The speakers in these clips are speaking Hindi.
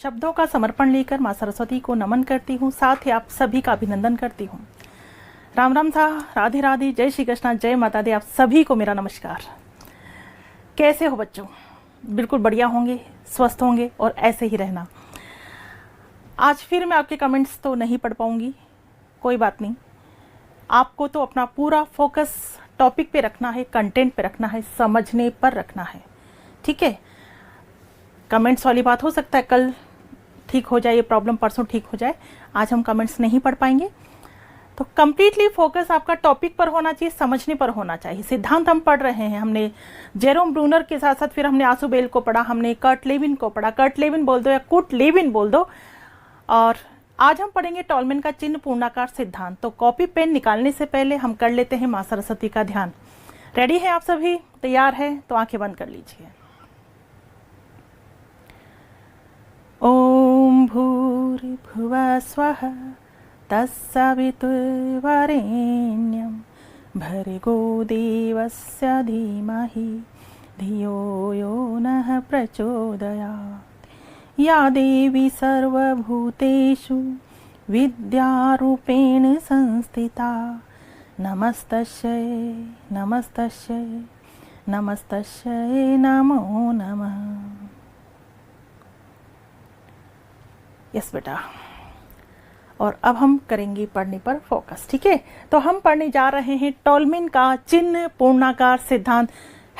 शब्दों का समर्पण लेकर माँ सरस्वती को नमन करती हूँ, साथ ही आप सभी का अभिनंदन करती हूँ। राम राम था, राधे राधे, जय श्री कृष्णा, जय माता दी। आप सभी को मेरा नमस्कार। कैसे हो बच्चों? बिल्कुल बढ़िया होंगे, स्वस्थ होंगे और ऐसे ही रहना। आज फिर मैं आपके कमेंट्स तो नहीं पढ़ पाऊंगी, कोई बात नहीं। आपको तो अपना पूरा फोकस टॉपिक पे रखना है, कंटेंट पे रखना है, समझने पर रखना है, ठीक है। कमेंट्स वाली बात हो सकता है कल ठीक हो जाए, ये प्रॉब्लम परसों ठीक हो जाए। आज हम कमेंट्स नहीं पढ़ पाएंगे, तो कंप्लीटली फोकस आपका टॉपिक पर होना चाहिए, समझने पर होना चाहिए। सिद्धांत हम पढ़ रहे हैं, हमने जेरोम ब्रूनर के साथ साथ फिर हमने आसुबेल को पढ़ा, हमने कर्ट लेविन को पढ़ा। कर्ट लेविन बोल दो या कुट लेविन बोल दो। और आज हम पढ़ेंगे टॉलमैन का चिन्ह पूर्णाकार सिद्धांत। तो कॉपी पेन निकालने से पहले हम कर लेते हैं माँ सरस्वती का ध्यान। रेडी है आप सभी? तैयार है? तो आंखें बंद कर लीजिए। ओम भूर्भुवः स्वः तत्सवितुर्वरेण्यं भर्गो देवस्य धीमहि धियो यो नः प्रचोदयात्। या देवी सर्वभूतेषु विद्यारूपेण संस्थिता नमस्तस्यै नमस्तस्यै नमस्तस्यै नमो नमः। यस बेटा, और अब हम करेंगे पढ़ने पर फोकस, ठीक है। तो हम पढ़ने जा रहे हैं टॉलमैन का चिन्ह पूर्णाकार सिद्धांत।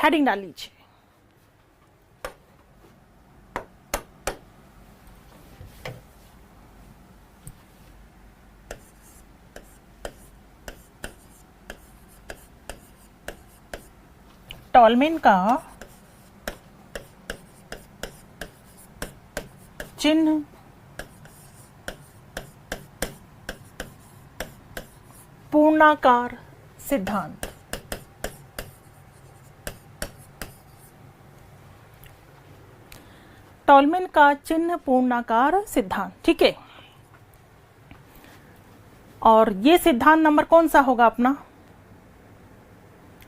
हेडिंग डाल लीजिए। टॉलमैन का चिन्ह पूर्णाकार सिद्धांत। टॉलमैन का चिन्ह पूर्णाकार सिद्धांत, ठीक है। और ये सिद्धांत नंबर कौन सा होगा अपना?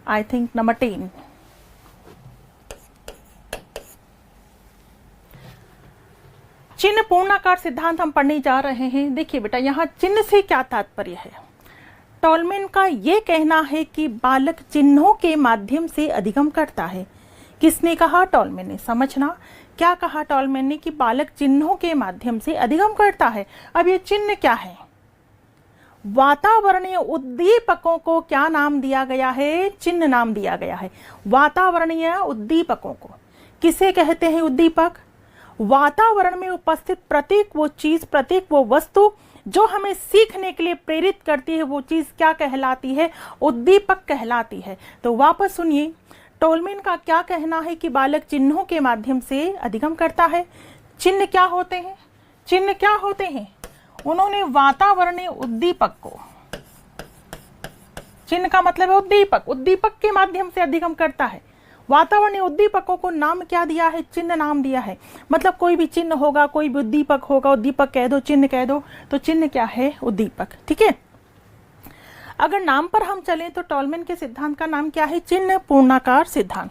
I think number 10। चिन्ह पूर्णाकार सिद्धांत हम पढ़ने जा रहे हैं। देखिए बेटा, यहां चिन्ह से क्या तात्पर्य है? टॉलमैन का यह कहना है कि बालक चिन्हों के माध्यम से अधिगम करता है। किसने कहा? टॉलमैन ने। समझना क्या कहा टॉलमैन ने? कि बालक चिन्हों के माध्यम से अधिगम करता है। अब ये चिन्ह क्या है? वातावरणीय उद्दीपकों को क्या नाम दिया गया है? चिन्ह नाम दिया गया है। वातावरणीय उद्दीपकों को किसे कहते हैं? उद्दीपक। वातावरण में उपस्थित प्रत्येक वो चीज, प्रत्येक वो वस्तु जो हमें सीखने के लिए प्रेरित करती है, वो चीज क्या कहलाती है? उद्दीपक कहलाती है। तो वापस सुनिए, टॉलमैन का क्या कहना है? कि बालक चिन्हों के माध्यम से अधिगम करता है। चिन्ह क्या होते हैं? चिन्ह क्या होते हैं? उन्होंने वातावरणीय उद्दीपक को, चिन्ह का मतलब है उद्दीपक, उद्दीपक के माध्यम से अधिगम करता है। वातावरणीय उद्दीपकों को नाम क्या दिया है? चिन्ह नाम दिया है। मतलब कोई भी चिन्ह होगा, कोई भी उद्दीपक होगा, उद्दीपक कह दो, चिन्ह कह दो, तो चिन्ह क्या है? उद्दीपक, ठीक है। अगर नाम पर हम चलें तो टॉलमैन के सिद्धांत का नाम क्या है? चिन्ह पूर्णाकार सिद्धांत।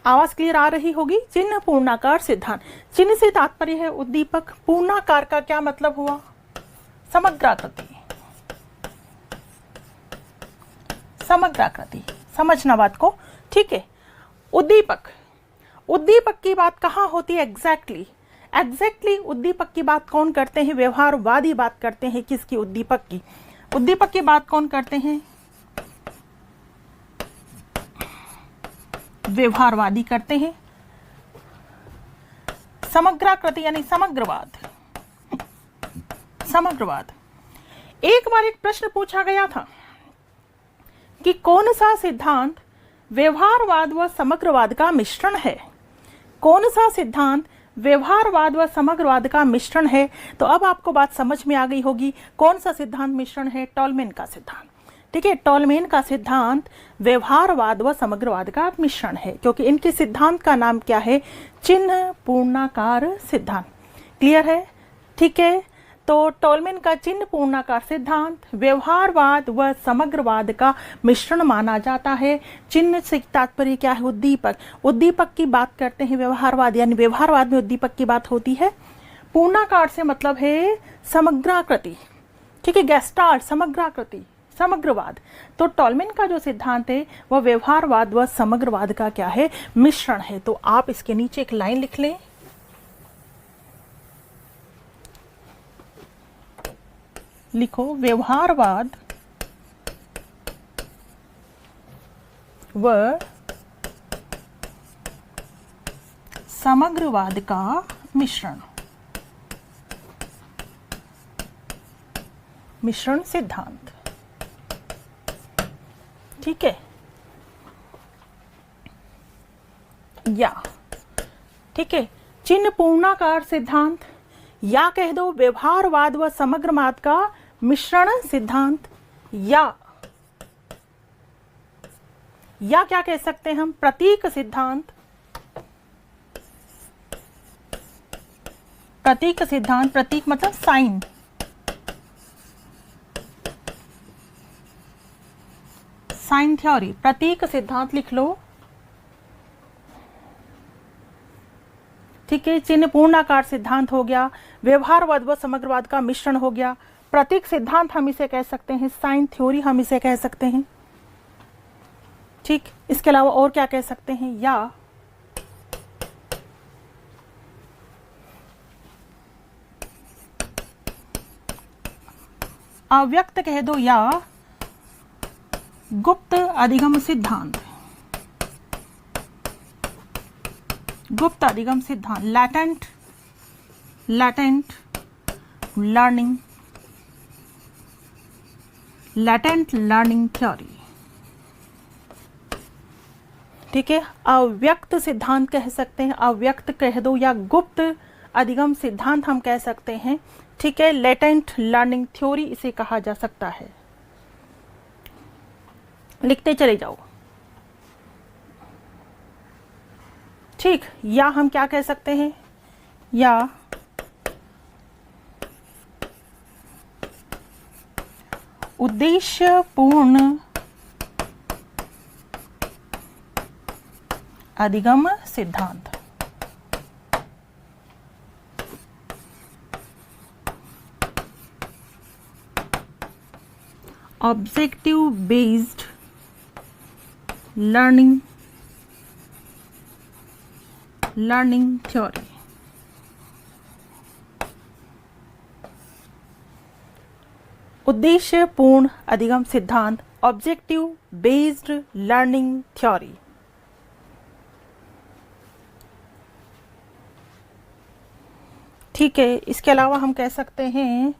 आवाज क्लियर आ रही होगी? चिन्ह पूर्णाकार सिद्धांत। चिन्ह से तात्पर्य है उद्दीपक। पूर्णाकार का क्या मतलब हुआ? समग्राकृति। समग्राकृति, समझना बात को, ठीक है। उद्दीपक, उद्दीपक की बात कहाँ होती है? एग्जैक्टली उद्दीपक की बात कौन करते हैं? व्यवहारवादी बात करते हैं। किसकी? उद्दीपक की। उद्दीपक की बात कौन करते हैं? व्यवहारवादी करते हैं। समग्राकृति यानी समग्रवाद। समग्रवाद। एक बार एक प्रश्न पूछा गया था कि कौन सा सिद्धांत व्यवहारवाद व समग्रवाद का मिश्रण है? कौन सा सिद्धांत व्यवहारवाद व समग्रवाद का मिश्रण है? तो अब आपको बात समझ में आ गई होगी कौन सा सिद्धांत मिश्रण है? टॉलमैन का सिद्धांत, ठीक है। टॉलमैन का सिद्धांत व्यवहारवाद व समग्रवाद का मिश्रण है, क्योंकि इनके सिद्धांत का नाम क्या है? चिन्ह पूर्णाकार सिद्धांत। क्लियर है? ठीक है। तो टॉलमैन का चिन्ह पूर्णाकार सिद्धांत व्यवहारवाद व समग्रवाद का मिश्रण माना जाता है। चिन्ह से तात्पर्य क्या है? उद्दीपक। उद्दीपक की बात करते हैं व्यवहारवाद, यानी व्यवहारवाद में उद्दीपक की बात होती है। पूर्णाकार से मतलब है समग्राकृति, ठीक है, गेस्टाल्ट समग्राकृति, समग्रवाद। तो टॉलमैन का जो सिद्धांत है वह व्यवहारवाद व समग्रवाद का क्या है, मिश्रण है। तो आप इसके नीचे एक लाइन लिख लें, लिखो व्यवहारवाद व समग्रवाद का मिश्रण, मिश्रण सिद्धांत, ठीक है, या ठीक है, चिन्ह पूर्णाकार सिद्धांत, या कह दो व्यवहारवाद व समग्रवाद का मिश्रण सिद्धांत, या क्या कह सकते हैं हम, प्रतीक सिद्धांत, प्रतीक सिद्धांत, प्रतीक मतलब साइन, साइन थ्योरी, प्रतीक सिद्धांत लिख लो, ठीक है। चिन्ह पूर्णाकार सिद्धांत हो गया, व्यवहारवाद व समग्रवाद का मिश्रण हो गया, प्रतीक सिद्धांत हम इसे कह सकते हैं, साइन थ्योरी हम इसे कह सकते हैं, ठीक। इसके अलावा और क्या कह सकते हैं, या अव्यक्त कह दो, या गुप्त अधिगम सिद्धांत, गुप्त अधिगम सिद्धांत, लैटेंट लर्निंग थ्योरी, ठीक है। अव्यक्त सिद्धांत कह सकते हैं, अव्यक्त कह दो, या गुप्त अधिगम सिद्धांत हम कह सकते हैं, ठीक है। लेटेंट लर्निंग थ्योरी इसे कहा जा सकता है, लिखते चले जाओ, ठीक। या हम क्या कह सकते हैं, या उद्देश्यपूर्ण अधिगम सिद्धांत, ऑब्जेक्टिव बेस्ड लर्निंग थ्योरी, उद्देश्यपूर्ण अधिगम सिद्धांत, ऑब्जेक्टिव बेस्ड लर्निंग थ्योरी, ठीक है। इसके अलावा हम कह सकते हैं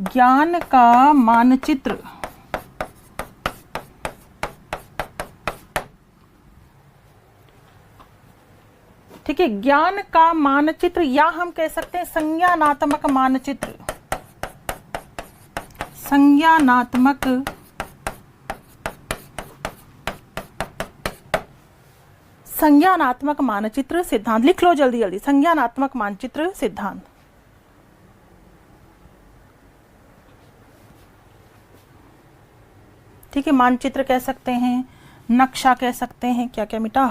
ज्ञान का मानचित्र, ठीक है, ज्ञान का मानचित्र, या हम कह सकते हैं संज्ञानात्मक मानचित्र, संज्ञानात्मक मानचित्र सिद्धांत, लिख लो जल्दी जल्दी, संज्ञानात्मक मानचित्र सिद्धांत, ठीक है। मानचित्र कह सकते हैं, नक्शा कह सकते हैं, क्या क्या मिटा,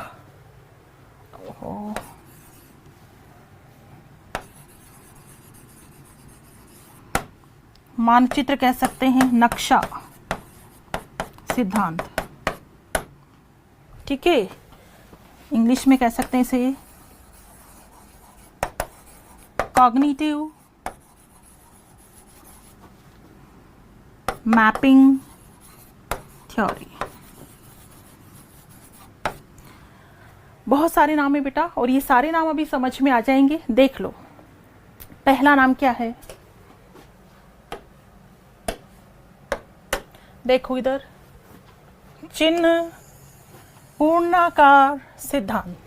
मानचित्र कह सकते हैं, नक्शा सिद्धांत, ठीक है। इंग्लिश में कह सकते हैं इसे कॉग्निटिव मैपिंग थ्योरी। बहुत सारे नाम है बेटा, और ये सारे नाम अभी समझ में आ जाएंगे। देख लो, पहला नाम क्या है, देखो इधर, चिन्ह पूर्णाकार सिद्धांत,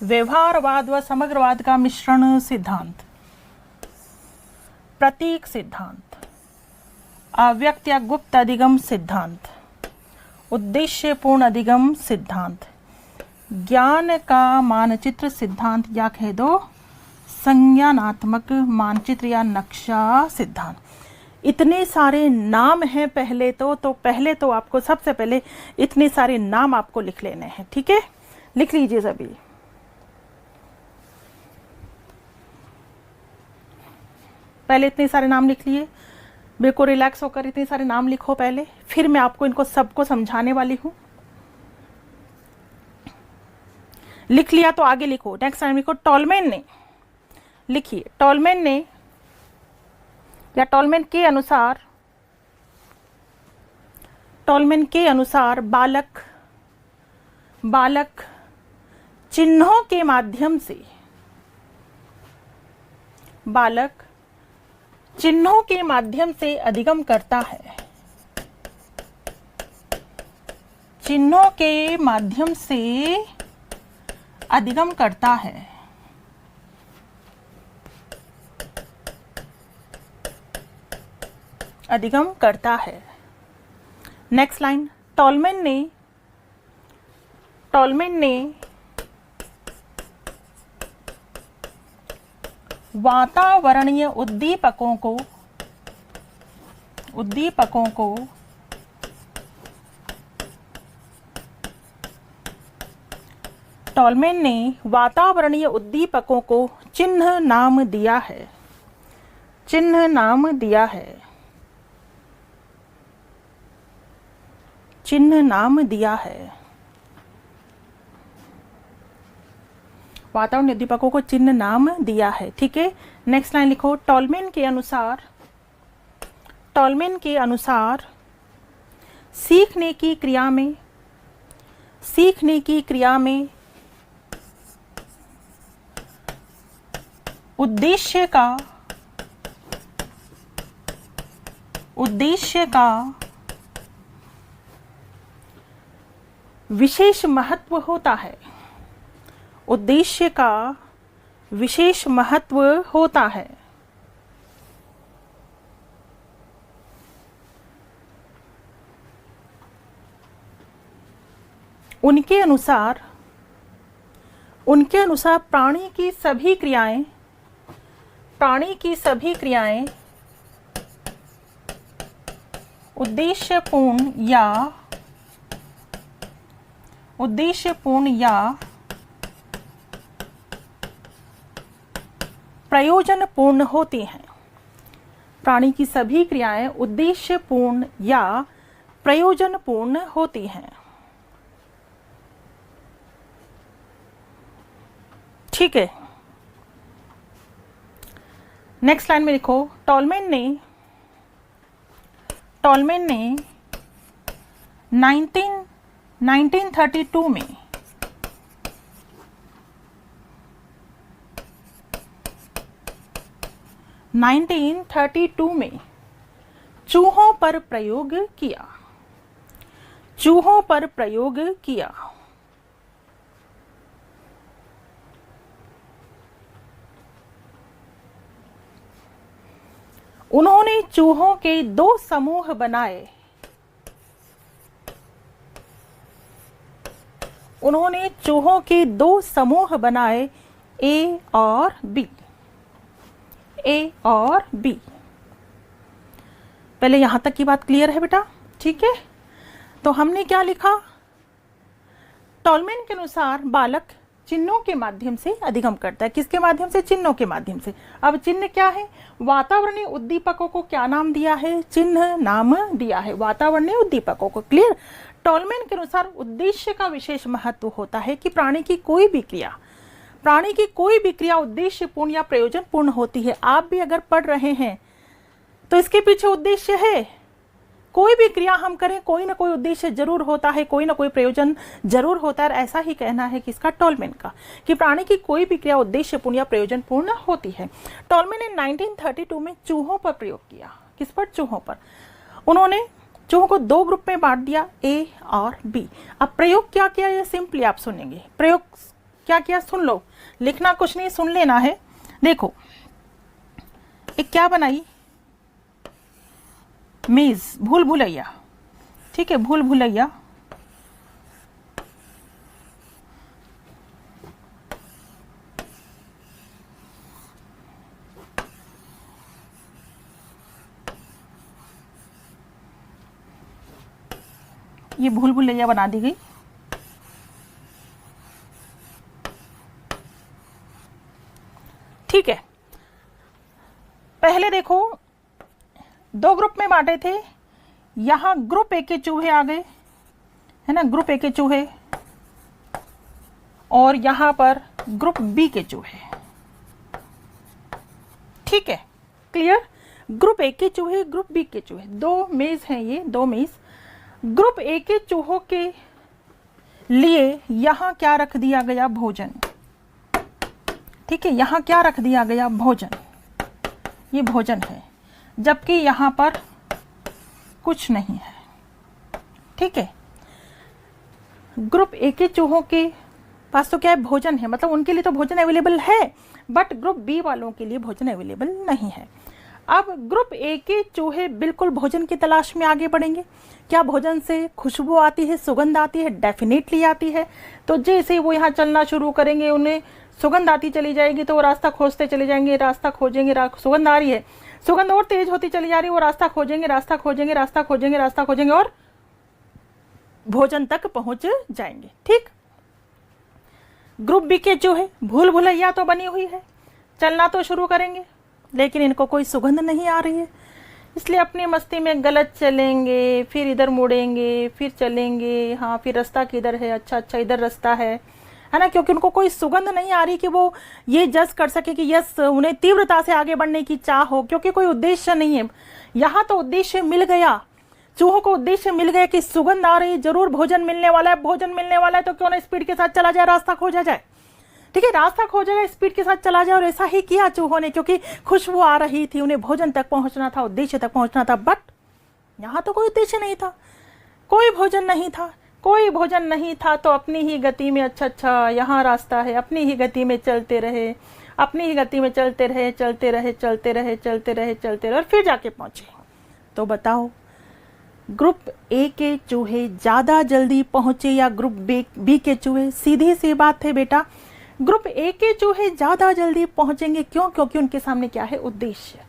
व्यवहारवाद व समग्रवाद का मिश्रण सिद्धांत, प्रतीक सिद्धांत, अव्यक्त या गुप्त अधिगम सिद्धांत, उद्देश्यपूर्ण अधिगम सिद्धांत, ज्ञान का मानचित्र सिद्धांत, या कह दो संज्ञानात्मक मानचित्र या नक्शा सिद्धांत। इतने सारे नाम हैं पहले तो पहले तो आपको सबसे पहले इतने सारे नाम आपको लिख लेने हैं, ठीक है। लिख लीजिए सभी। पहले इतने सारे नाम लिख लिए, बिल्कुल रिलैक्स होकर इतने सारे नाम लिखो पहले, फिर मैं आपको इनको सबको समझाने वाली हूँ। लिख लिया तो आगे लिखो, नेक्स्ट टाइम लिखो टॉलमैन ने, लिखिए टॉलमैन ने या टॉलमैन के अनुसार, टॉलमैन के अनुसार बालक चिन्हों के माध्यम से, बालक चिन्हों के माध्यम से अधिगम करता है, चिन्हों के माध्यम से अधिगम करता है। अधिगम करता है। नेक्स्ट लाइन, टॉलमैन ने वातावरणीय उद्दीपकों को टॉलमैन ने वातावरणीय उद्दीपकों को चिन्ह नाम दिया है, चिन्ह नाम दिया है, चिन्ह नाम दिया है। वातावरण उद्दीपकों को चिन्ह नाम दिया है। ठीक है, नेक्स्ट लाइन लिखो, टॉलमैन के अनुसार सीखने की क्रिया में उद्देश्य का विशेष महत्व होता है, उद्देश्य का विशेष महत्व होता है। उनके अनुसार प्राणी की सभी क्रियाएं उद्देश्यपूर्ण या प्रयोजनपूर्ण होती हैं। प्राणी की सभी क्रियाएं उद्देश्यपूर्ण या प्रयोजनपूर्ण होती हैं। ठीक है, नेक्स्ट लाइन में लिखो, टॉलमैन ने 1932 में 1932 में चूहों पर प्रयोग किया। उन्होंने चूहों के दो समूह बनाए। ए और बी। पहले यहां तक की बात क्लियर है बेटा? ठीक है, तो हमने क्या लिखा, टॉलमैन के अनुसार बालक चिन्हों के माध्यम से अधिगम करता है। किसके माध्यम से? चिन्हों के माध्यम से। अब चिन्ह क्या है? वातावरणीय उद्दीपकों को क्या नाम दिया है? चिन्ह नाम दिया है वातावरणीय उद्दीपकों को। क्लियर? टॉलमैन के अनुसार उद्देश्य का विशेष महत्व होता है कि प्राणी की कोई भी क्रिया उद्देश्यपूर्ण या प्रयोजनपूर्ण होती है। आप भी अगर पढ़ रहे हैं तो इसके पीछे उद्देश्य है। कोई भी क्रिया हम करें, कोई ना कोई उद्देश्य जरूर होता है, कोई ना कोई प्रयोजन जरूर होता है। ऐसा ही कहना है किसका? टॉलमैन का, कि प्राणी की कोई भी क्रिया उद्देश्यपूर्ण या प्रयोजनपूर्ण होती है। टॉलमैन ने 1932 में चूहों पर प्रयोग किया। किस पर? चूहों पर। उन्होंने चूहों को दो ग्रुप में बांट दिया, ए और बी। अब प्रयोग क्या किया, ये सिंपली आप सुनेंगे। प्रयोग क्या किया सुन लो, लिखना कुछ नहीं, सुन लेना है। देखो, एक क्या बनाई, मेज, भूल भुलैया। ठीक है, भूल भुलैया। ये भूल भुलैया बना दी गई। ठीक है, पहले देखो दो ग्रुप में बांटे थे, यहां ग्रुप ए के चूहे आ गए, है ना, ग्रुप ए के चूहे, और यहां पर ग्रुप बी के चूहे। ठीक है, क्लियर। ग्रुप ए के चूहे, ग्रुप बी के चूहे, दो मेज हैं ये, दो मेज। ग्रुप ए के चूहों के लिए यहां क्या रख दिया गया, भोजन। ठीक है, यहां क्या रख दिया गया, भोजन, ये भोजन है, जबकि यहां पर कुछ नहीं है। ठीक है, ग्रुप ए के चूहों के पास तो क्या है, भोजन है, मतलब उनके लिए तो भोजन अवेलेबल है, बट ग्रुप बी वालों के लिए भोजन अवेलेबल नहीं है। अब ग्रुप ए के चूहे बिल्कुल भोजन की तलाश में आगे बढ़ेंगे। क्या भोजन से खुशबू आती है, सुगंध आती है? डेफिनेटली आती है। तो जैसे वो यहाँ चलना शुरू करेंगे, उन्हें सुगंध आती चली जाएगी, तो वो रास्ता खोजते चले जाएंगे, रास्ता खोजेंगे, सुगंध आ रही है, सुगंध और तेज होती चली जा रही है, वो रास्ता खोजेंगे, रास्ता खोजेंगे, रास्ता खोजेंगे, रास्ता खोजेंगे, और भोजन तक पहुंच जाएंगे। ठीक। ग्रुप बी के चूहे, भूल भुलैया तो बनी हुई है, चलना तो शुरू करेंगे, लेकिन इनको कोई सुगंध नहीं आ रही है, इसलिए अपनी मस्ती में गलत चलेंगे, फिर इधर मुड़ेंगे, फिर चलेंगे, हाँ फिर रास्ता किधर है, अच्छा अच्छा इधर रास्ता है ना, क्योंकि उनको कोई सुगंध नहीं आ रही कि वो ये जज कर सके कि यस उन्हें तीव्रता से आगे बढ़ने की चाह हो, क्योंकि कोई उद्देश्य नहीं है। यहाँ तो उद्देश्य मिल गया, चूहों को उद्देश्य मिल गया कि सुगंध आ रही, जरूर भोजन मिलने वाला है, भोजन मिलने वाला है, तो क्यों ना स्पीड के साथ चला जाए, रास्ता खोजा जाए। ठीक है, रास्ता खोजेगा, स्पीड के साथ चला जाए, और ऐसा ही किया चूहों ने, क्योंकि खुशबू आ रही थी, उन्हें भोजन तक पहुंचना था, उद्देश्य तक पहुंचना था। बट यहाँ तो कोई उद्देश्य नहीं था, कोई भोजन नहीं था, कोई भोजन नहीं था, तो अपनी ही गति में, अच्छा अच्छा यहाँ रास्ता है, अपनी ही गति में चलते रहे, अपनी ही गति में चलते रहे, चलते रहे, चलते रहे, चलते रहे, चलते रहे, और फिर जाके पहुंचे। तो बताओ, ग्रुप ए के चूहे ज्यादा जल्दी पहुंचे या ग्रुप बी के चूहे? सीधी सी बात है बेटा, ग्रुप ए के चूहे ज्यादा जल्दी पहुंचेंगे। क्यों? क्योंकि उनके सामने क्या है, उद्देश्य।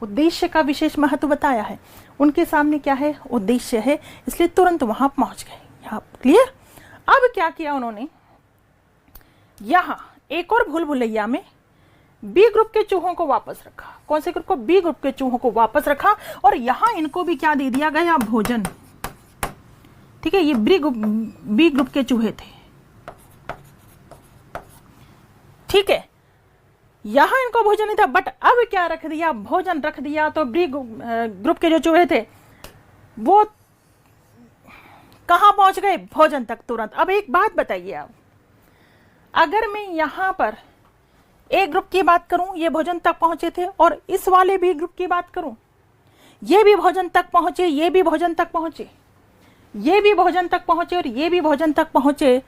उद्देश्य का विशेष महत्व बताया है, उनके सामने क्या है, उद्देश्य है, इसलिए तुरंत वहां पहुंच गए। यहाँ क्लियर। अब क्या किया उन्होंने, यहां एक और भूल भुलैया में बी ग्रुप के चूहों को वापस रखा। कौन से ग्रुप को? बी ग्रुप के चूहों को वापस रखा, और यहां इनको भी क्या दे दिया गया, भोजन। ठीक है, ये बी ग्रुप के चूहे थे। ठीक है, यहां इनको भोजन नहीं था, बट अब क्या रख दिया, भोजन रख दिया। तो बी ग्रुप के जो चूहे थे वो कहां पहुंच गए, भोजन तक तुरंत। अब एक बात बताइए आप, अगर मैं यहां पर ए ग्रुप की बात करूं, ये भोजन तक पहुंचे थे, और इस वाले बी ग्रुप की बात करूं, ये भी भोजन तक पहुंचे, ये भी भोजन तक पहुंचे, ये भी भोजन तक पहुंचे, और ये भी भोजन तक पहुंचे।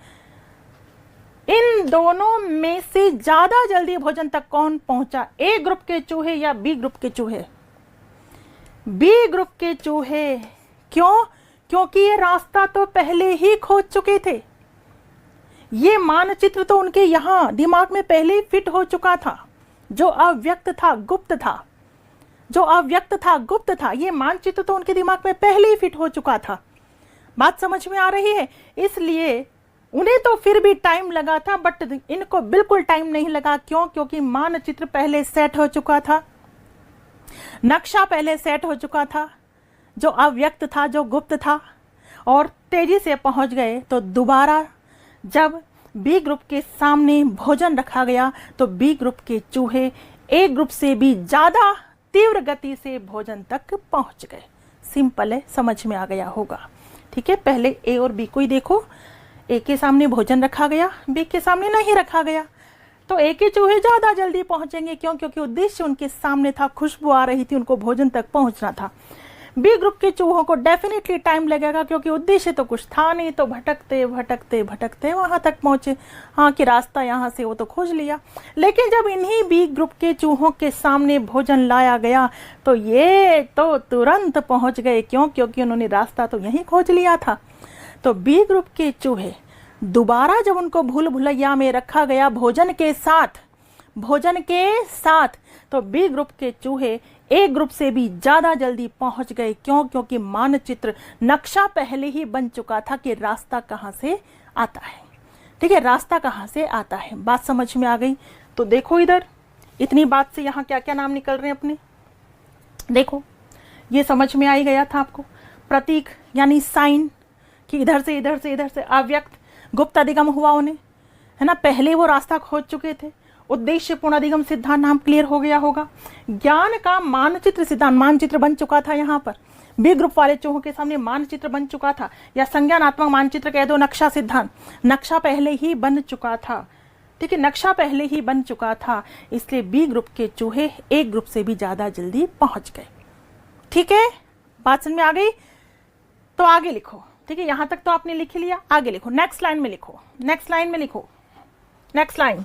इन दोनों में से ज्यादा जल्दी भोजन तक कौन पहुंचा, ए ग्रुप के चूहे या बी ग्रुप के चूहे? बी ग्रुप के चूहे। क्यों? क्योंकि ये रास्ता तो पहले ही खोज चुके थे, ये मानचित्र तो उनके यहां दिमाग में पहले ही फिट हो चुका था, जो अव्यक्त था, गुप्त था, जो अव्यक्त था, गुप्त था, ये मानचित्र तो उनके दिमाग में पहले ही फिट हो चुका था। बात समझ में आ रही है? इसलिए उन्हें तो फिर भी टाइम लगा था, बट इनको बिल्कुल टाइम नहीं लगा। क्यों? क्योंकि मानचित्र पहले सेट हो चुका था, नक्शा पहले सेट हो चुका था, जो अव्यक्त था, जो गुप्त था, और तेजी से पहुंच गए। तो दोबारा जब बी ग्रुप के सामने भोजन रखा गया, तो बी ग्रुप के चूहे ए ग्रुप से भी ज्यादा तीव्र गति से भोजन तक पहुंच गए। सिंपल है, समझ में आ गया होगा। ठीक है, पहले ए और बी को ही देखो, ए के सामने भोजन रखा गया, बी के सामने नहीं रखा गया, तो ए के चूहे ज्यादा जल्दी पहुंचेंगे। क्यों? क्योंकि उद्देश्य उनके सामने था, खुशबू आ रही थी, उनको भोजन तक पहुंचना था। बी ग्रुप के चूहों को डेफिनेटली टाइम लगेगा, क्योंकि उद्देश्य तो कुछ था नहीं, तो भटकते भटकते भटकते वहां तक पहुंचे। हाँ कि रास्ता यहाँ से वो तो खोज लिया, लेकिन जब इन्हीं बी ग्रुप के चूहों के सामने भोजन लाया गया, तो ये तो तुरंत पहुंच गए। क्यों? क्योंकि उन्होंने रास्ता तो यहीं खोज लिया था। तो बी ग्रुप के चूहे दोबारा जब उनको भूल भुलैया में रखा गया भोजन के साथ, तो बी ग्रुप के चूहे ए ग्रुप से भी ज्यादा जल्दी पहुंच गए। क्यों? क्योंकि मानचित्र, नक्शा पहले ही बन चुका था कि रास्ता कहां से आता है। ठीक है, रास्ता कहां से आता है। बात समझ में आ गई? तो देखो इधर, इतनी बात से यहाँ क्या क्या नाम निकल रहे हैं अपने, देखो ये समझ में आ ही गया था आपको। प्रतीक यानी साइन, कि इधर से इधर से इधर से, अव्यक्त गुप्त अधिगम हुआ उन्हें, है ना, पहले वो रास्ता खोज चुके थे। उद्देश्य पूर्ण अधिगम सिद्धांत नाम क्लियर हो गया होगा। ज्ञान का मानचित्र सिद्धांत, मानचित्र बन चुका था यहाँ पर, बी ग्रुप वाले चूहों के सामने मानचित्र बन चुका था, या संज्ञानात्मक मानचित्र कह दो, नक्शा सिद्धांत, नक्शा पहले ही बन चुका था, ठीक है, नक्शा पहले ही बन चुका था, इसलिए बी ग्रुप के चूहे ए ग्रुप से भी ज्यादा जल्दी पहुंच गए। ठीक है, बात समझ में आ गई? तो आगे लिखो, ठीक है, यहां तक तो आपने लिख लिया, आगे लिखो, नेक्स्ट लाइन में लिखो, नेक्स्ट लाइन में लिखो, नेक्स्ट लाइन।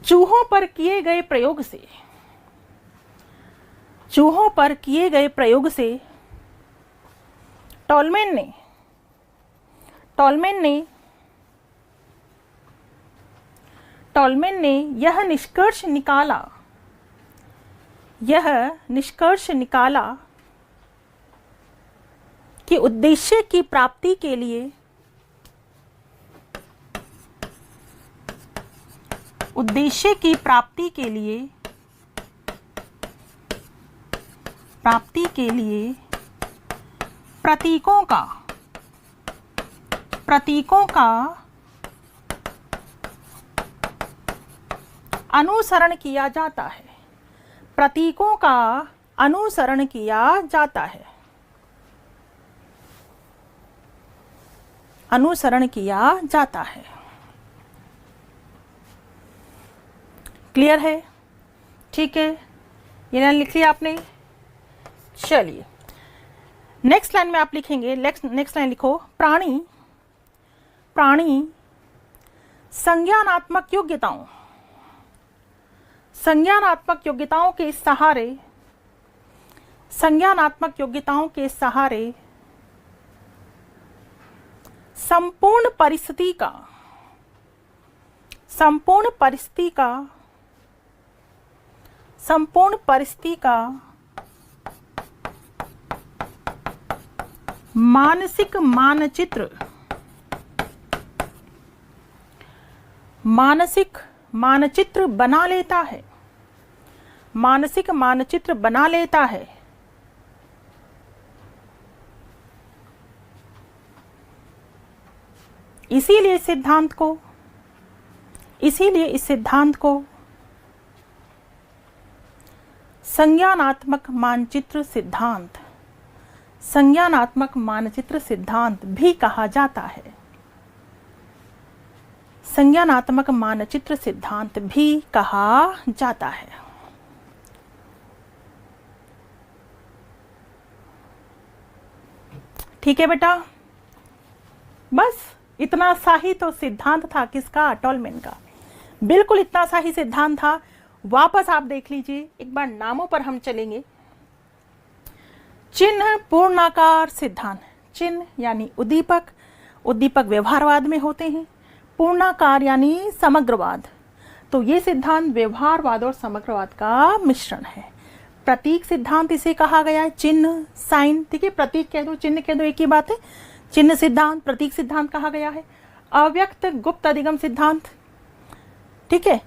चूहों पर किए गए प्रयोग से, चूहों पर किए गए प्रयोग से टॉलमेन ने यह निष्कर्ष निकाला कि उद्देश्य की प्राप्ति के लिए प्रतीकों का अनुसरण किया जाता है, प्रतीकों का अनुसरण किया जाता है, अनुसरण किया जाता है। क्लियर है? ठीक है, ये लाइन लिख लिया आपने। चलिए नेक्स्ट लाइन में आप लिखेंगे, नेक्स्ट लाइन लिखो, प्राणी संज्ञानात्मक योग्यताओं के सहारे संपूर्ण परिस्थिति का मानसिक मानचित्र बना लेता है, मानसिक मानचित्र बना लेता है। इसीलिए इस सिद्धांत को संज्ञानात्मक मानचित्र सिद्धांत भी कहा जाता है, संज्ञानात्मक मानचित्र सिद्धांत भी कहा जाता है। ठीक है बेटा, बस इतना सा ही तो सिद्धांत था किसका? टॉलमेन का। बिल्कुल इतना सा ही सिद्धांत था। वापस आप देख लीजिए, एक बार नामों पर हम चलेंगे। चिन्ह पूर्णाकार सिद्धांत, चिन्ह यानी उद्दीपक, उद्दीपक व्यवहारवाद में होते हैं, पूर्णाकार यानी समग्रवाद। तो ये सिद्धांत व्यवहारवाद और समग्रवाद का मिश्रण है। प्रतीक सिद्धांत इसे कहा गया है, चिन्ह साइन, ठीक है, प्रतीक कह दो चिन्ह कह दो एक ही बात है, चिन्ह सिद्धांत प्रतीक सिद्धांत कहा गया है। अव्यक्त गुप्त अधिगम सिद्धांत, ठीक है,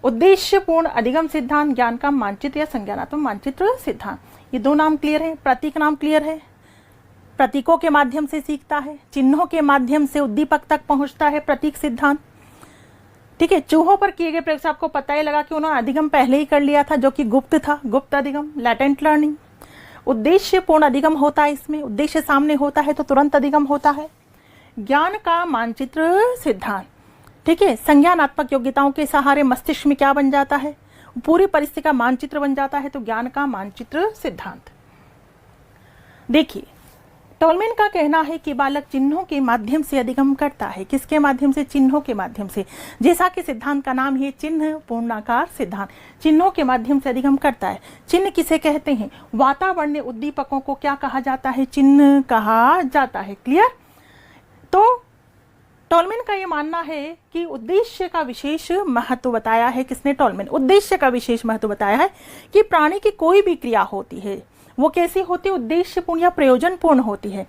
उद्देश्य पूर्ण अधिगम सिद्धांत, ज्ञान का मानचित्र या संज्ञानात्मक मानचित्र सिद्धांत। ये दो नाम क्लियर है, प्रतीक नाम क्लियर है, प्रतीकों के माध्यम से सीखता है, चिन्हों के माध्यम से उद्दीपक तक पहुंचता है प्रतीक सिद्धांत। ठीक है, चूहों पर किए गए प्रयोग से आपको पता ही लगा कि उन्होंने अधिगम पहले ही कर लिया था, जो कि गुप्त था, गुप्त अधिगम, लैटेंट लर्निंग। उद्देश्य पूर्ण अधिगम होता है, इसमें उद्देश्य सामने होता है तो तुरंत अधिगम होता है। ज्ञान का मानचित्र सिद्धांत, ठीक है, संज्ञानात्मक योग्यताओं के सहारे मस्तिष्क में क्या बन जाता है? पूरी परिस्थिति का मानचित्र बन जाता है, तो ज्ञान का मानचित्र सिद्धांत। देखिए, टॉलमेन का कहना है कि बालक चिन्हों के माध्यम से अधिगम करता है। किसके माध्यम से? चिन्हों के माध्यम से। जैसा कि सिद्धांत का नाम है चिन्ह पूर्णाकार सिद्धांत, चिन्हों के माध्यम से अधिगम करता है। चिन्ह किसे कहते हैं? वातावरणीय उद्दीपकों को क्या कहा जाता है? चिन्ह कहा जाता है। क्लियर? तो टॉलमेन का यह मानना है कि उद्देश्य का विशेष महत्व बताया है। किसने? टॉलमेन। उद्देश्य का विशेष महत्व बताया है कि प्राणी की कोई भी क्रिया होती है, वो कैसी होती है? उद्देश्यपूर्ण या प्रयोजनपूर्ण होती है।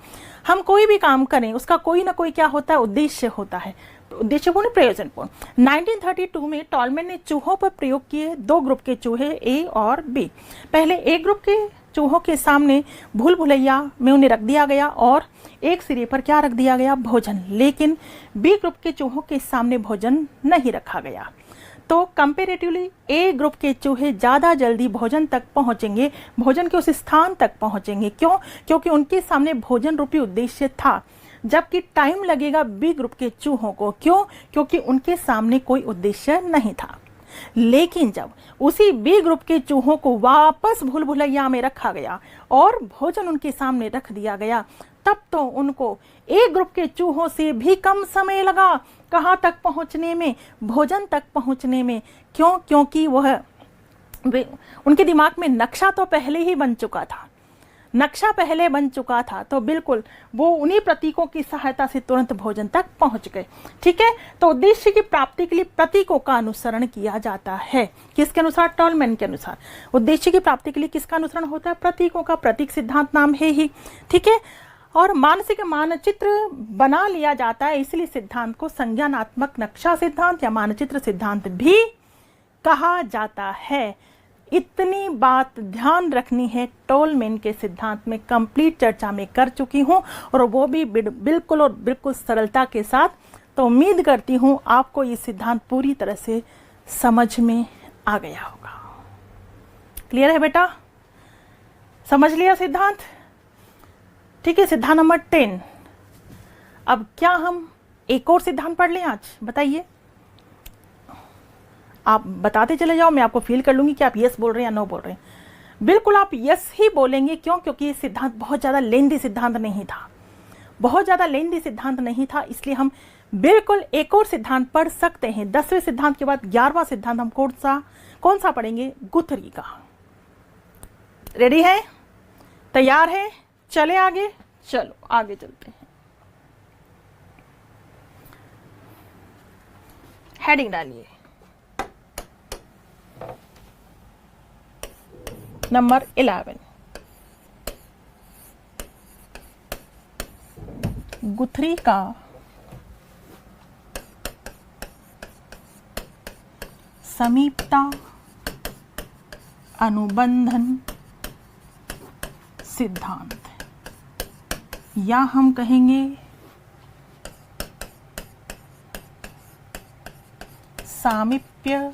हम कोई भी काम करें उसका कोई ना कोई क्या होता है? उद्देश्य होता है, उद्देश्यपूर्ण प्रयोजनपूर्ण। 1932 में टॉलमैन ने चूहों पर प्रयोग किए 2 ग्रुप के चूहे ए और बी। पहले ए ग्रुप के चूहों के सामने भूल भुलैया में उन्हें रख दिया गया और एक सिरे पर क्या रख दिया गया? भोजन। लेकिन बी ग्रुप के चूहों के सामने भोजन नहीं रखा गया। तो कंपेरेटिवली ए ग्रुप के चूहे ज़्यादा जल्दी भोजन तक पहुंचेंगे, भोजन के उस स्थान तक पहुंचेंगे। क्यों? क्योंकि उनके सामने भोजन रूपी उद्देश्य था, जबकि टाइम लगेगा बी ग्रुप के चूहों को। क्यों? क्योंकि उनके सामने कोई उद्देश्य नहीं था। लेकिन जब उसी बी ग्रुप के चूहों को वापस भूल भुलैया में रखा गया और भोजन उनके सामने रख दिया गया, तब तो उनको ए ग्रुप के चूहों से भी कम समय लगा कहाँ तक पहुंचने में? भोजन तक पहुंचने में। क्यों? क्योंकि वह उनके दिमाग में नक्शा तो पहले ही बन चुका था, नक्शा पहले बन चुका था, तो बिल्कुल वो उन्हीं प्रतीकों की सहायता से तुरंत भोजन तक पहुंच गए। ठीक है, तो उद्देश्य की प्राप्ति के लिए प्रतीकों का अनुसरण किया जाता है। किसके अनुसार? टॉलमैन के अनुसार। उद्देश्य की प्राप्ति के लिए किसका अनुसरण होता है? प्रतीकों का। प्रतीक सिद्धांत नाम है ही। ठीक है, और मानसिक मानचित्र बना लिया जाता है, इसलिए सिद्धांत को संज्ञानात्मक नक्शा सिद्धांत या मानचित्र सिद्धांत भी कहा जाता है। इतनी बात ध्यान रखनी है, टॉलमैन के सिद्धांत में कंप्लीट चर्चा में कर चुकी हूं, और वो भी बिल्कुल और बिल्कुल सरलता के साथ। तो उम्मीद करती हूं आपको ये सिद्धांत पूरी तरह से समझ में आ गया होगा। क्लियर है बेटा? समझ लिया सिद्धांत? ठीक है, सिद्धांत नंबर 10। अब क्या हम एक और सिद्धांत पढ़ लें आज? बताइए, आप बताते चले जाओ, मैं आपको फील कर लूंगी कि आप यस बोल रहे हैं या नो बोल रहे हैं। बिल्कुल आप यस ही बोलेंगे। क्यों? क्योंकि ये सिद्धांत बहुत ज़्यादा लेंदी सिद्धांत नहीं था, बहुत ज़्यादा लेंदी सिद्धांत नहीं था, इसलिए हम बिल्कुल एक और सिद्धांत पढ़ सकते हैं। 10वें सिद्धांत के बाद 11वां सिद्धांत हम कौन सा पढ़ेंगे? गुथरी का। रेडी है? तैयार है? चले आगे, चलो आगे चलते हैं। हेडिंग डालिए, नंबर 11। गुथरी का समीपता अनुबंधन सिद्धांत, या हम कहेंगे सामीप्य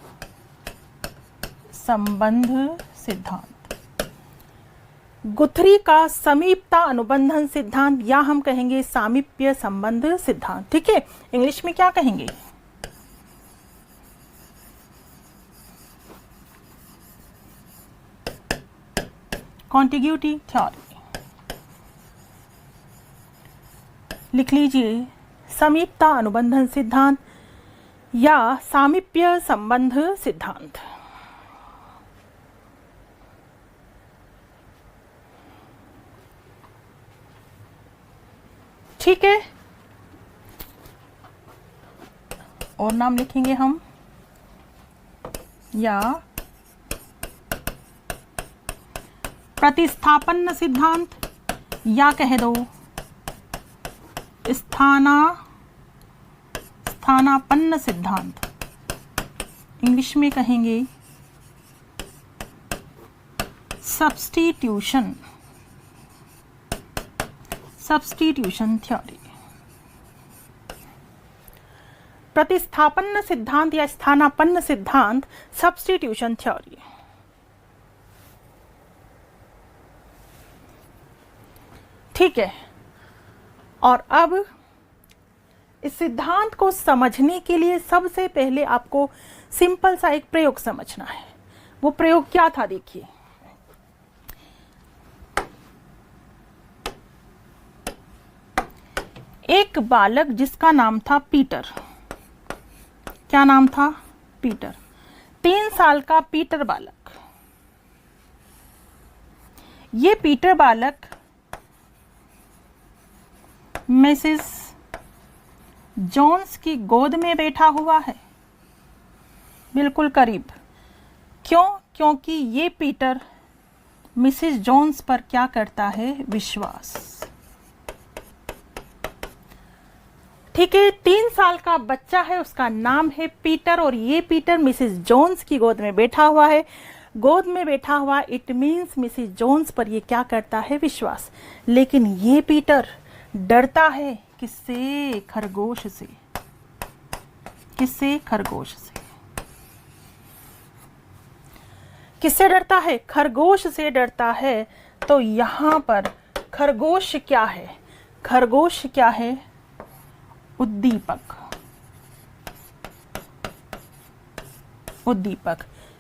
संबंध सिद्धांत। गुथरी का समीपता अनुबंधन सिद्धांत, या हम कहेंगे सामीप्य संबंध सिद्धांत। ठीक है, इंग्लिश में क्या कहेंगे? Contiguity theory. लिख लीजिए समीपता अनुबंधन सिद्धांत या सामीप्य संबंध सिद्धांत। ठीक है, और नाम लिखेंगे हम, या प्रतिस्थापन सिद्धांत, या कह दो स्थानापन्न सिद्धांत। इंग्लिश में कहेंगे सब्स्टिट्यूशन थ्योरी। प्रतिस्थापन सिद्धांत या स्थानापन्न सिद्धांत, सब्स्टिट्यूशन थ्योरी। ठीक है, और अब इस सिद्धांत को समझने के लिए सबसे पहले आपको सिंपल सा एक प्रयोग समझना है। वो प्रयोग क्या था? देखिए, एक बालक जिसका नाम था पीटर। क्या नाम था? पीटर। 3 साल का पीटर बालक। ये पीटर बालक मिसेस जोन्स की गोद में बैठा हुआ है, बिल्कुल करीब। क्यों? क्योंकि ये पीटर मिसेस जोन्स पर क्या करता है विश्वास। ठीक है, 3 साल का बच्चा है, उसका नाम है पीटर, और ये पीटर मिसेस जोन्स की गोद में बैठा हुआ है। गोद में बैठा हुआ इट मीन्स मिसेस जोन्स पर ये क्या करता है विश्वास। लेकिन ये पीटर डरता है किससे, खरगोश से। किससे, खरगोश से। किससे डरता है, खरगोश से डरता है। तो यहां पर खरगोश क्या है, खरगोश क्या है, उद्दीपक। उद्दीपक।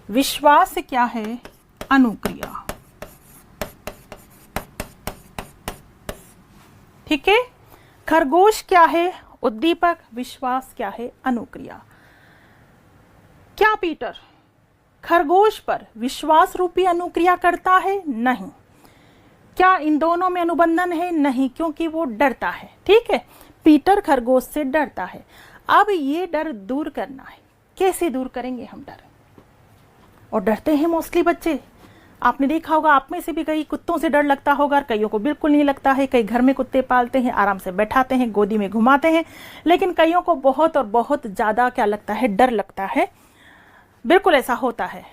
विश्वास क्या है, अनुक्रिया। ठीक है, खरगोश क्या है, उद्दीपक, विश्वास क्या है, अनुक्रिया। क्या पीटर खरगोश पर विश्वास रूपी अनुक्रिया करता है, नहीं। क्या इन दोनों में अनुबंधन है, नहीं, क्योंकि वो डरता है। ठीक है, पीटर खरगोश से डरता है। अब ये डर दूर करना है, कैसे दूर करेंगे हम डर। और डरते हैं मोस्टली बच्चे, आपने देखा होगा, आप में से भी कई कुत्तों से डर लगता होगा, कईयों को बिल्कुल नहीं लगता है। कई घर में कुत्ते पालते हैं, आराम से बैठाते हैं, गोदी में घुमाते हैं, लेकिन कईयों को बहुत और बहुत ज्यादा क्या लगता है, डर लगता है। बिल्कुल ऐसा होता है।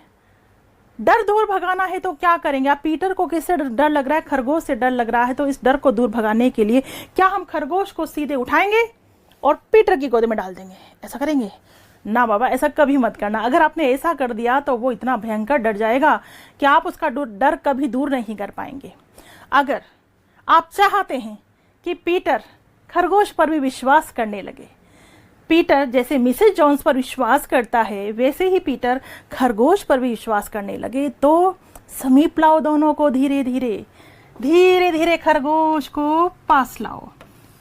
डर दूर भगाना है तो क्या करेंगे आप। पीटर को किससे डर लग रहा है, खरगोश से डर लग रहा है। तो इस डर को दूर भगाने के लिए क्या हम खरगोश को सीधे उठाएंगे और पीटर की गोद में डाल देंगे, ऐसा करेंगे ना बाबा, ऐसा कभी मत करना। अगर आपने ऐसा कर दिया तो वो इतना भयंकर डर जाएगा कि आप उसका डर कभी दूर नहीं कर पाएंगे। अगर आप चाहते हैं कि पीटर खरगोश पर भी विश्वास करने लगे, पीटर जैसे मिसेस जोन्स पर विश्वास करता है वैसे ही पीटर खरगोश पर भी विश्वास करने लगे, तो समीप लाओ दोनों को, धीरे धीरे धीरे धीरे खरगोश को पास लाओ,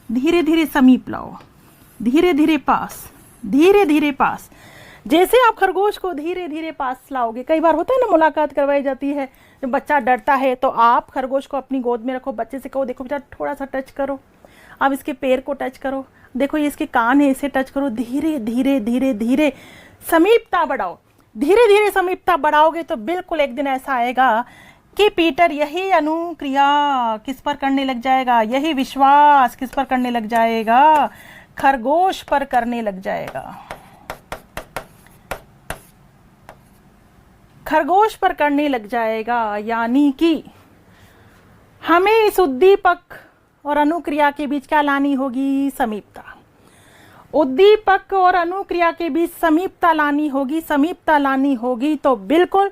धीरे धीरे समीप लाओ, धीरे धीरे पास, धीरे धीरे पास। जैसे आप खरगोश को धीरे धीरे पास लाओगे, कई बार होता है ना, मुलाकात करवाई जाती है, जब बच्चा डरता है तो आप खरगोश को अपनी गोद में रखो, बच्चे से कहो देखो बेटा थोड़ा सा टच करो, आप इसके पैर को टच करो, देखो ये इसके कान है, इसे टच करो, धीरे धीरे धीरे धीरे समीपता बढ़ाओ। धीरे धीरे समीपता बढ़ाओगे तो बिल्कुल एक दिन ऐसा आएगा कि पीटर यही अनुक्रिया किस पर करने लग जाएगा, यही विश्वास किस पर करने लग जाएगा, खरगोश पर करने लग जाएगा, खरगोश पर करने लग जाएगा। यानी कि हमें इस उद्दीपक और अनुक्रिया के बीच क्या लानी होगी, समीपता। उद्दीपक और अनुक्रिया के बीच समीपता लानी होगी, समीपता लानी होगी तो बिल्कुल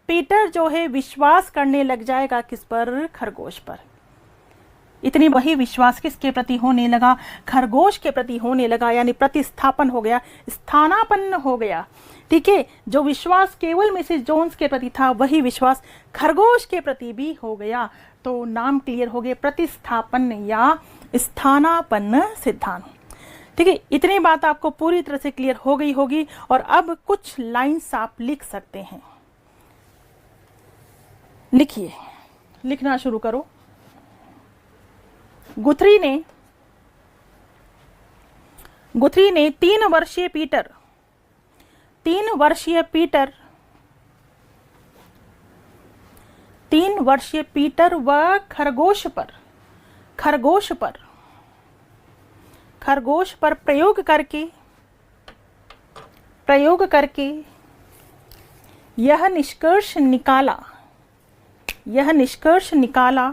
पीटर जो है विश्वास करने लग जाएगा किस पर, खरगोश पर। इतनी वही विश्वास किसके प्रति होने लगा, खरगोश के प्रति होने लगा, यानी प्रतिस्थापन हो गया, स्थानापन्न हो गया। ठीक है, जो विश्वास केवल मिसेस जोन्स के प्रति था वही विश्वास खरगोश के प्रति भी हो गया। तो नाम क्लियर हो गए, प्रतिस्थापन या स्थानापन्न सिद्धांत। ठीक है, इतनी बात आपको पूरी तरह से क्लियर हो गई होगी। और अब कुछ लाइंस आप लिख सकते हैं, लिखिए, लिखना शुरू करो। गुथरी ने 3 वर्षीय पीटर व खरगोश पर प्रयोग करके यह निष्कर्ष निकाला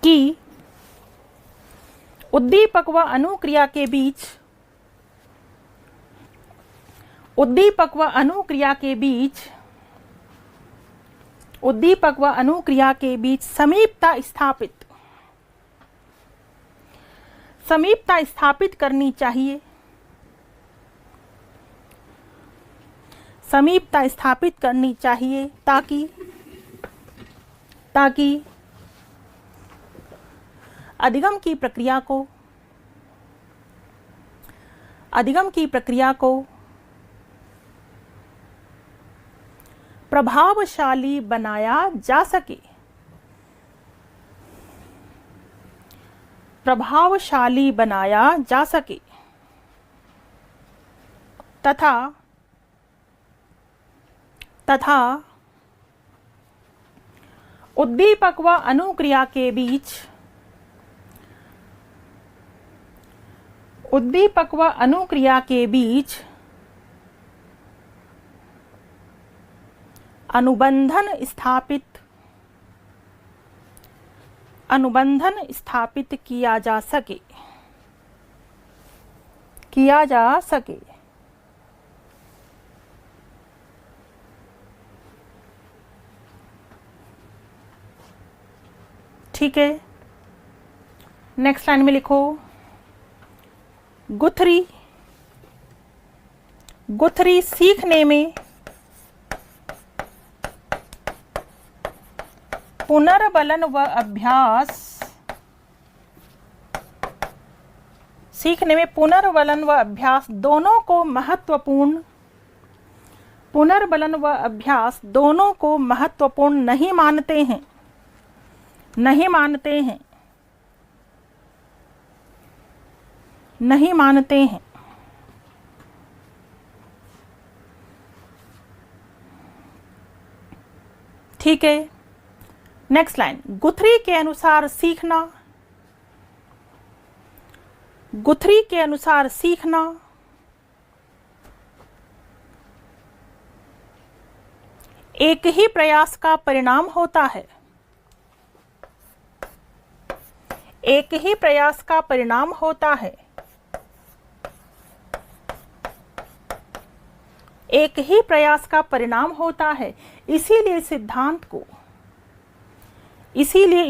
कि उद्दीपक व अनुक्रिया के बीच समीपता स्थापित करनी चाहिए। समीपता स्थापित करनी चाहिए ताकि अधिगम की प्रक्रिया को प्रभावशाली बनाया जा सके तथा तथा उद्दीपक व अनुक्रिया के बीच अनुबंधन स्थापित किया जा सके। ठीक है, नेक्स्ट लाइन में लिखो गुथरी सीखने में पुनर्बलन व अभ्यास दोनों को महत्वपूर्ण नहीं मानते हैं। ठीक है, नेक्स्ट लाइन, गुथरी के अनुसार सीखना एक ही प्रयास का परिणाम होता है। एक ही प्रयास का परिणाम होता है। इसीलिए इस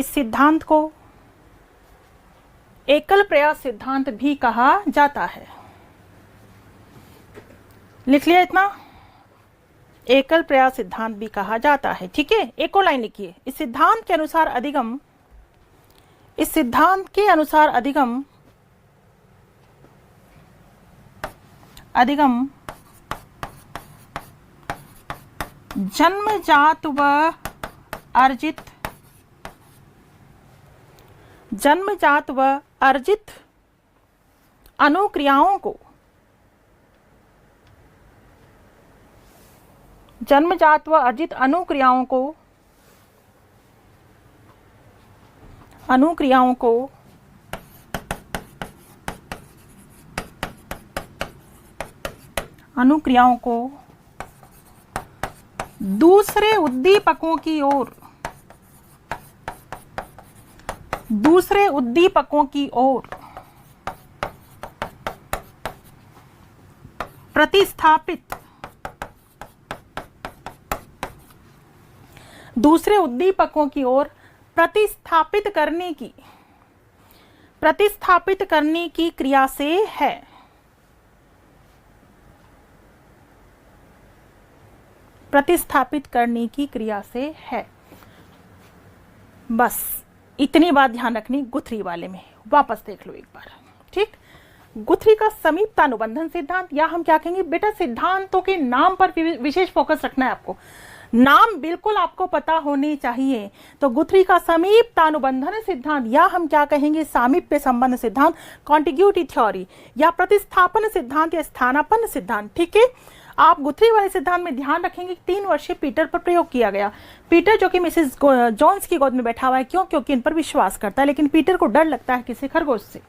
सिद्धांत को एकल प्रयास सिद्धांत भी कहा जाता है। लिख लिया इतना, एकल प्रयास सिद्धांत भी कहा जाता है। ठीक है, एक और लाइन लिखिए, इस सिद्धांत के अनुसार अधिगम जन्मजात व अर्जित अनुक्रियाओं को दूसरे उद्दीपकों की ओर प्रतिस्थापित करने की क्रिया से है। बस इतनी बात ध्यान रखनी गुथरी वाले में। वापस देख लो एक बार। ठीक, गुथरी का समीपता अनुबंधन सिद्धांत, या हम क्या कहेंगे बेटा, सिद्धांतों के नाम पर विशेष फोकस रखना है आपको। नाम बिल्कुल आपको पता होने चाहिए। तो गुथरी का समीपता अनुबंधन सिद्धांत, या हम क्या कहेंगे सामीप्य संबंध सिद्धांत, कॉन्टिग्यूटी थ्योरी, या प्रतिस्थापन सिद्धांत या स्थानापन्न सिद्धांत। ठीक है, आप गुथरी वाले सिद्धांत में ध्यान रखेंगे कि 3 वर्षीय पीटर पर प्रयोग किया गया। पीटर जो कि मिसेस जॉन्स की गोद में बैठा हुआ है, क्यों? क्योंकि इन पर विश्वास करता है, लेकिन पीटर को डर लगता है किसी खरगोश से।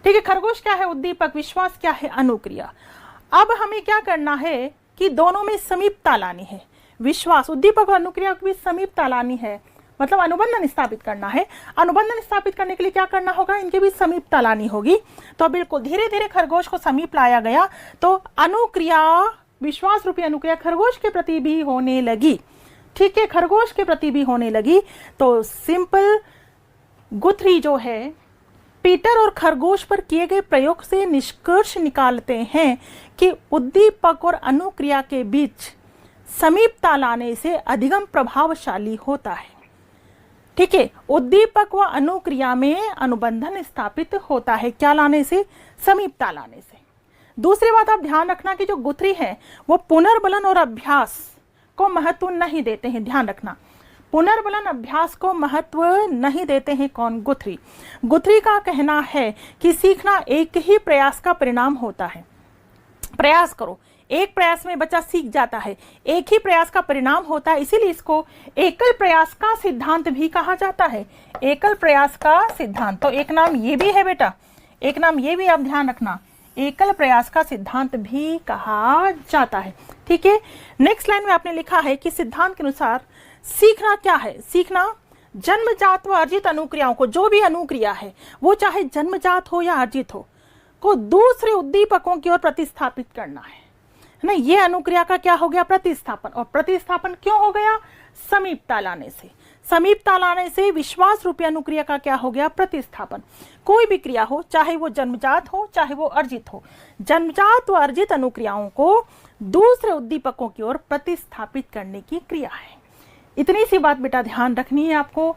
ठीक है, खरगोश क्या है? उद्दीपक। विश्वास क्या है? अनुक्रिया। अब हमें क्या करना है कि दोनों में समीपता लानी है। विश्वास, उद्दीपक और अनुक्रिया के बीच समीपता लानी है, मतलब अनुबंधन स्थापित करना है। अनुबंधन स्थापित करने के लिए क्या करना होगा? इनके बीच समीपता लानी होगी। तो बिल्कुल धीरे धीरे खरगोश को समीप लाया गया, तो अनुक्रिया, विश्वास रूपी अनुक्रिया खरगोश के प्रति भी होने लगी। ठीक है, खरगोश के प्रति भी होने लगी। तो सिंपल गुथरी जो है पीटर और खरगोश पर किए गए प्रयोग से निष्कर्ष निकालते हैं कि उद्दीपक और अनुक्रिया के बीच समीपता लाने से अधिगम प्रभावशाली होता है। ठीक है, उद्दीपक व अनुक्रिया में अनुबंधन स्थापित होता है। क्या लाने से? समीपता लाने से। दूसरी बात आप ध्यान रखना कि जो गुथरी है वो पुनर्बलन और अभ्यास को महत्व नहीं देते हैं। ध्यान रखना, पुनर्बलन अभ्यास को महत्व नहीं देते हैं। कौन? गुथरी। गुथरी का कहना है कि सीखना एक ही प्रयास का परिणाम होता है। प्रयास करो, एक प्रयास में बच्चा सीख जाता है, एक ही प्रयास का परिणाम होता है, इसीलिए इसको एकल प्रयास का सिद्धांत भी कहा जाता है। एकल प्रयास का सिद्धांत, तो एक नाम ये भी है बेटा, एक नाम ये भी आप ध्यान रखना, एकल प्रयास का सिद्धांत भी कहा जाता है। ठीक है, नेक्स्ट लाइन में आपने लिखा है कि सिद्धांत के अनुसार सीखना क्या है? सीखना जन्मजात व अर्जित अनुक्रियाओं को, जो भी अनुक्रिया है वो चाहे जन्मजात हो या अर्जित हो, को दूसरे उद्दीपकों की ओर प्रतिस्थापित करना है ना। ये अनुक्रिया का क्या हो गया? प्रतिस्थापन। और प्रतिस्थापन क्यों हो गया? समीपता लाने से। समीपता लाने से विश्वास रूपी अनुक्रिया का क्या हो गया? प्रतिस्थापन। कोई भी क्रिया हो, चाहे वो जन्मजात हो चाहे वो अर्जित हो, जन्मजात व अर्जित अनुक्रियाओं को दूसरे उद्दीपकों की ओर प्रतिस्थापित करने की क्रिया है। इतनी सी बात बेटा ध्यान रखनी है आपको।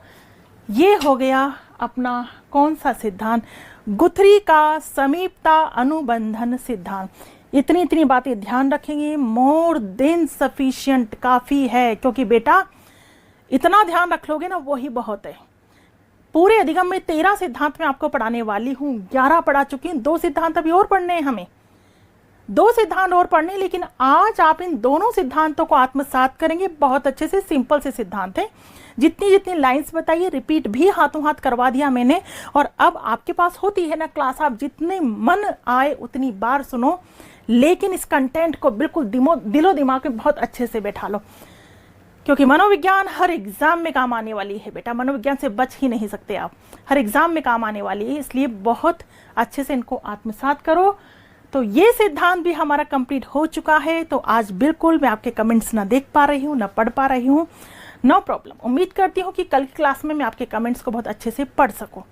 ये हो गया अपना कौन सा सिद्धांत? गुथरी का समीपता अनुबंधन सिद्धांत। इतनी बातें ध्यान रखेंगे, मोर देन सफिशिएंट, काफी है। क्योंकि बेटा इतना ध्यान रख लोगे ना, वही बहुत है। पूरे अधिगम में 13 सिद्धांत मैं आपको पढ़ाने वाली हूँ, 11 पढ़ा चुकी हूँ, 2 सिद्धांत अभी और पढ़ने हैं हमें, 2 सिद्धांत और पढ़ने। लेकिन आज आप इन दोनों सिद्धांतों को आत्मसात करेंगे बहुत अच्छे से। सिंपल से सिद्धांत है, जितनी लाइंस बताइए रिपीट भी हाथों हाथ करवा दिया मैंने। और अब आपके पास होती है ना क्लास, आप जितने मन आए उतनी बार सुनो, लेकिन इस कंटेंट को बिल्कुल दिलो दिमाग में बहुत अच्छे से बैठा लो, क्योंकि मनोविज्ञान हर एग्जाम में काम आने वाली है बेटा। मनोविज्ञान से बच ही नहीं सकते आप, हर एग्जाम में काम आने वाली है, इसलिए बहुत अच्छे से इनको आत्मसात करो। तो ये सिद्धांत भी हमारा कंप्लीट हो चुका है। तो आज बिल्कुल मैं आपके कमेंट्स ना देख पा रही हूँ, ना पढ़ पा रही हूँ, नो प्रॉब्लम। उम्मीद करती हूँ कि कल की क्लास में मैं आपके कमेंट्स को बहुत अच्छे से पढ़ सकूँ।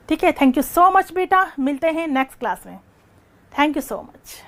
ठीक है, थैंक यू सो मच बेटा, मिलते हैं नेक्स्ट क्लास में। Thank you so much.